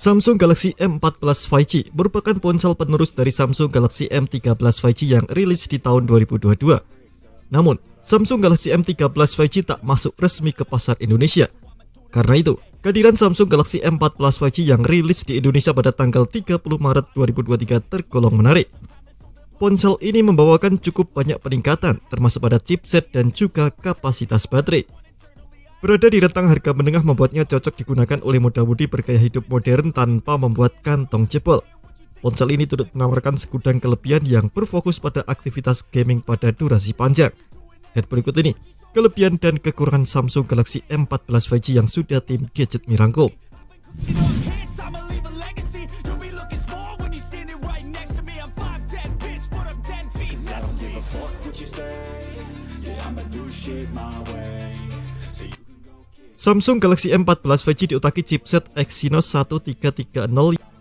Samsung Galaxy M14 5G merupakan ponsel penerus dari Samsung Galaxy M13 5G yang rilis di tahun 2022. Namun, Samsung Galaxy M13 5G tak masuk resmi ke pasar Indonesia. Karena itu, kehadiran Samsung Galaxy M14 5G yang rilis di Indonesia pada tanggal 30 Maret 2023 tergolong menarik. Ponsel ini membawakan cukup banyak peningkatan, termasuk pada chipset dan juga kapasitas baterai. Berada di rentang harga menengah membuatnya cocok digunakan oleh muda-mudi bergaya hidup modern tanpa membuat kantong jebol. Ponsel ini turut menawarkan segudang kelebihan yang berfokus pada aktivitas gaming pada durasi panjang. Dan berikut ini, kelebihan dan kekurangan Samsung Galaxy M14 5G yang sudah tim Gadget rangkum. Samsung Galaxy M14 5G diutaki chipset Exynos 1330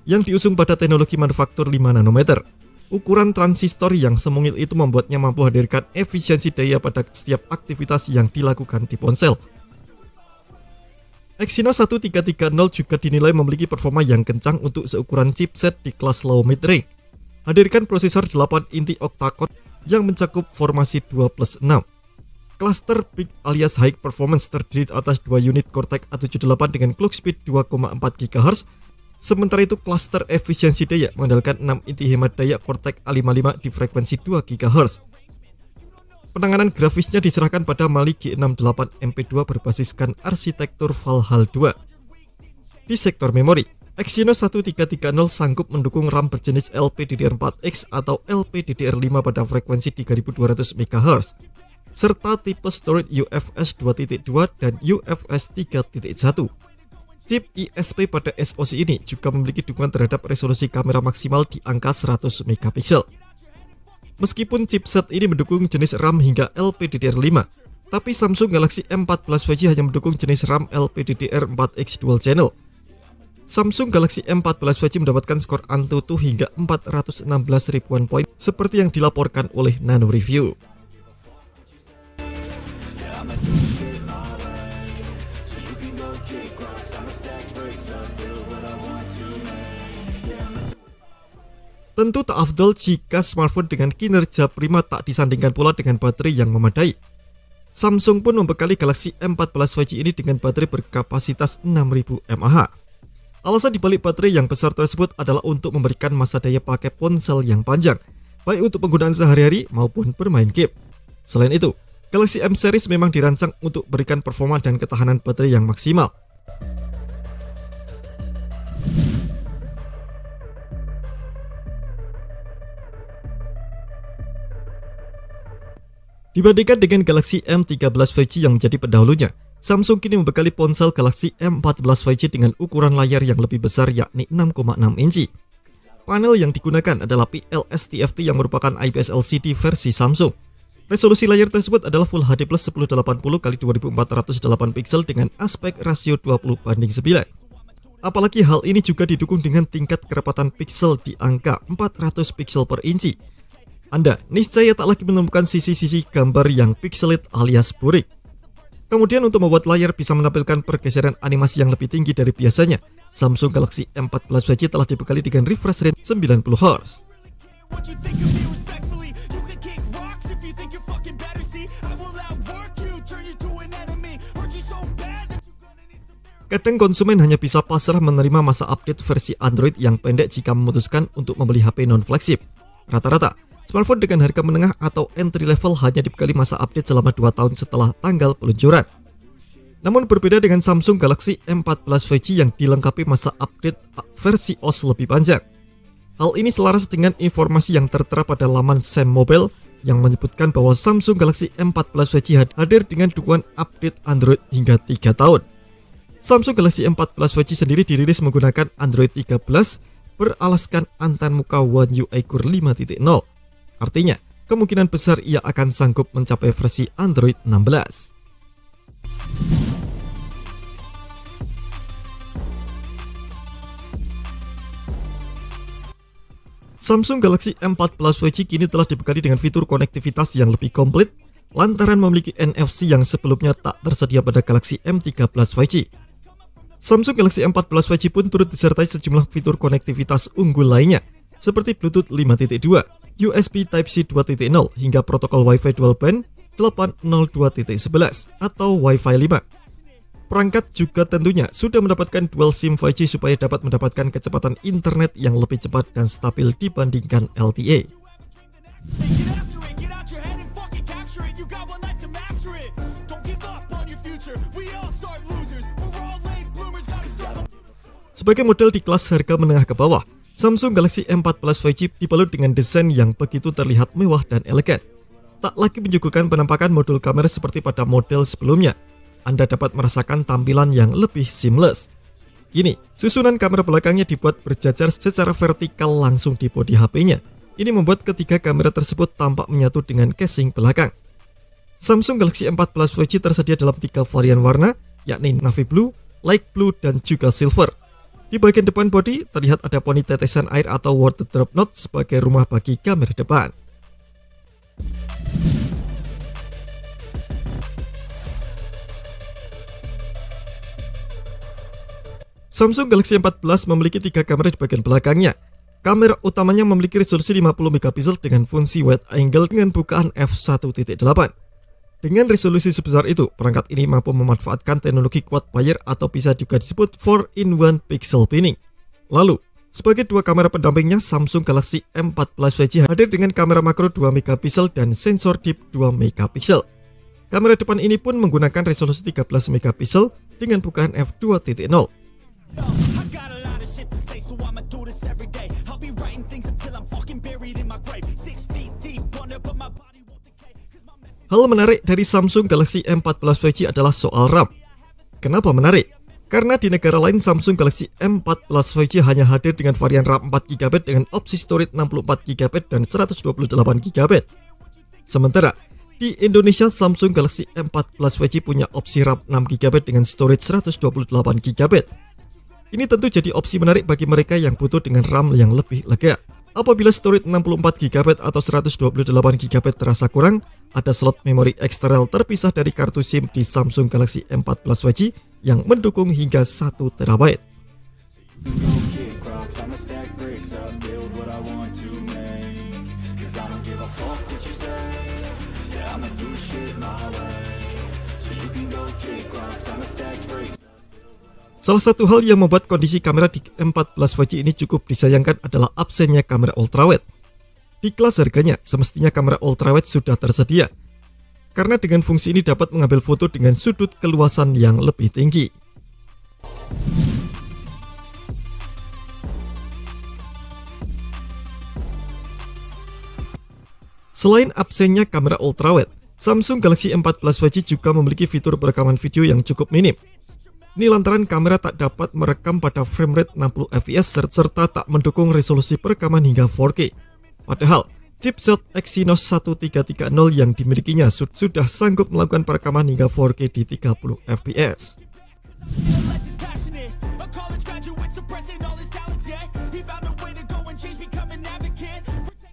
yang diusung pada teknologi manufaktur 5 nanometer. Ukuran transistor yang semungil itu membuatnya mampu hadirkan efisiensi daya pada setiap aktivitas yang dilakukan di ponsel. Exynos 1330 juga dinilai memiliki performa yang kencang untuk seukuran chipset di kelas low mid-range. Hadirkan prosesor 8 inti octa-core yang mencakup formasi 2+6. Cluster Peak alias High Performance terdiri atas 2 unit Cortex A78 dengan clock speed 2,4 GHz. Sementara itu cluster efisiensi daya mengandalkan 6 inti hemat daya Cortex A55 di frekuensi 2 GHz. Penanganan grafisnya diserahkan pada Mali G68 MP2 berbasiskan arsitektur Valhalla 2. Di sektor memori, Exynos 1330 sanggup mendukung RAM berjenis LPDDR4X atau LPDDR5 pada frekuensi 3200 MHz. Serta tipe storage UFS 2.2 dan UFS 3.1. Chip ISP pada SoC ini juga memiliki dukungan terhadap resolusi kamera maksimal di angka 100 megapiksel. Meskipun chipset ini mendukung jenis RAM hingga LPDDR5, tapi Samsung Galaxy M14 5G hanya mendukung jenis RAM LPDDR4X Dual Channel. Samsung Galaxy M14 5G mendapatkan skor Antutu hingga 416 ribuan poin seperti yang dilaporkan oleh Nano Review. Tentu tak afdol jika smartphone dengan kinerja prima tak disandingkan pula dengan baterai yang memadai. Samsung pun membekali Galaxy M14 5G ini dengan baterai berkapasitas 6000 mAh. Alasan dibalik baterai yang besar tersebut adalah untuk memberikan masa daya pakai ponsel yang panjang, baik untuk penggunaan sehari-hari maupun bermain game. Selain itu, Galaxy M series memang dirancang untuk berikan performa dan ketahanan baterai yang maksimal. Dibandingkan dengan Galaxy M13 5G yang menjadi pendahulunya, Samsung kini membekali ponsel Galaxy M14 5G dengan ukuran layar yang lebih besar yakni 6,6 inci. Panel yang digunakan adalah PLS TFT yang merupakan IPS LCD versi Samsung. Resolusi layar tersebut adalah Full HD Plus 1080x2408 piksel dengan aspek rasio 20:9. Apalagi hal ini juga didukung dengan tingkat kerapatan piksel di angka 400 piksel per inci. Anda niscaya tak lagi menemukan sisi-sisi gambar yang pixelate alias burik. Kemudian untuk membuat layar bisa menampilkan pergeseran animasi yang lebih tinggi dari biasanya, Samsung Galaxy M14 5G telah dibekali dengan refresh rate 90 Hz. Kadang konsumen hanya bisa pasrah menerima masa update versi Android yang pendek jika memutuskan untuk membeli HP non-flagship. Rata-rata, smartphone dengan harga menengah atau entry level hanya dibekali masa update selama 2 tahun setelah tanggal peluncuran. Namun berbeda dengan Samsung Galaxy M14 5G yang dilengkapi masa update versi OS lebih panjang. Hal ini selaras dengan informasi yang tertera pada laman Sam Mobile yang menyebutkan bahwa Samsung Galaxy M14 5G hadir dengan dukungan update Android hingga 3 tahun. Samsung Galaxy M14 5G sendiri dirilis menggunakan Android 13 beralaskan antan muka One UI Core 5.0. Artinya, kemungkinan besar ia akan sanggup mencapai versi Android 16. Samsung Galaxy M14 5G kini telah dibekali dengan fitur konektivitas yang lebih komplit lantaran memiliki NFC yang sebelumnya tak tersedia pada Galaxy M13 5G. Samsung Galaxy M14 5G pun turut disertai sejumlah fitur konektivitas unggul lainnya, seperti Bluetooth 5.2, USB Type-C 2.0, hingga protokol Wi-Fi Dual Band 802.11 atau Wi-Fi 5. Perangkat juga tentunya sudah mendapatkan dual SIM 5G supaya dapat mendapatkan kecepatan internet yang lebih cepat dan stabil dibandingkan LTE. Sebagai model di kelas harga menengah ke bawah, Samsung Galaxy M14 5G dibalut dengan desain yang begitu terlihat mewah dan elegan. Tak lagi menyuguhkan penampakan modul kamera seperti pada model sebelumnya. Anda dapat merasakan tampilan yang lebih seamless. Gini, susunan kamera belakangnya dibuat berjajar secara vertikal langsung di bodi HP-nya. Ini membuat ketiga kamera tersebut tampak menyatu dengan casing belakang. Samsung Galaxy M14 5G tersedia dalam 3 varian warna, yakni Navy Blue, Light Blue, dan juga Silver. Di bagian depan bodi terlihat ada poni tetesan air atau water drop node sebagai rumah bagi kamera depan. Samsung Galaxy M14 memiliki 3 kamera di bagian belakangnya. Kamera utamanya memiliki resolusi 50 megapiksel dengan fungsi wide angle dengan bukaan f1.8. Dengan resolusi sebesar itu, perangkat ini mampu memanfaatkan teknologi quad wire atau bisa juga disebut 4-in-1 pixel pinning. Lalu, sebagai dua kamera pendampingnya, Samsung Galaxy M14 5G hadir dengan kamera makro 2 megapiksel dan sensor deep 2 megapiksel. Kamera depan ini pun menggunakan resolusi 13 megapiksel dengan bukaan f2.0. Hal menarik dari Samsung Galaxy M14 5G adalah soal RAM. Kenapa menarik? Karena di negara lain Samsung Galaxy M14 5G hanya hadir dengan varian RAM 4GB dengan opsi storage 64GB dan 128GB. Sementara di Indonesia Samsung Galaxy M14 5G punya opsi RAM 6GB dengan storage 128GB. Ini tentu jadi opsi menarik bagi mereka yang butuh dengan RAM yang lebih lega. Apabila storage 64GB atau 128GB terasa kurang, ada slot memori eksternal terpisah dari kartu SIM di Samsung Galaxy M14 5G yang mendukung hingga 1TB. Salah satu hal yang membuat kondisi kamera di M14 5G ini cukup disayangkan adalah absennya kamera ultrawide. Di kelas harganya, semestinya kamera ultrawide sudah tersedia, karena dengan fungsi ini dapat mengambil foto dengan sudut keluasan yang lebih tinggi. Selain absennya kamera ultrawide, Samsung Galaxy M14 5G juga memiliki fitur perekaman video yang cukup minim. Ini lantaran kamera tak dapat merekam pada frame rate 60 fps serta tak mendukung resolusi perekaman hingga 4K. Padahal, chipset Exynos 1330 yang dimilikinya sudah sanggup melakukan perekaman hingga 4K di 30 fps.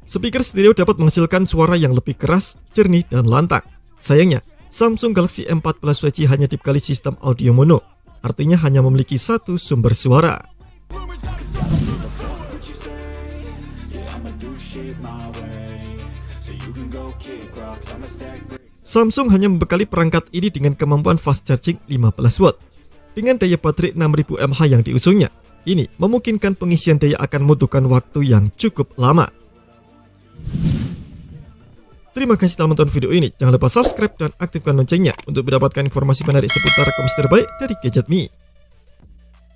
Speaker stereo dapat menghasilkan suara yang lebih keras, jernih, dan lantang. Sayangnya, Samsung Galaxy M14 5G hanya dibekali sistem audio mono. Artinya hanya memiliki satu sumber suara. Samsung hanya membekali perangkat ini dengan kemampuan fast charging 15 watt. Dengan daya baterai 6000 mAh yang diusungnya, ini memungkinkan pengisian daya akan membutuhkan waktu yang cukup lama. Terima kasih telah menonton video ini. Jangan lupa subscribe dan aktifkan loncengnya untuk mendapatkan informasi menarik seputar komputer terbaik dari Gadget Me.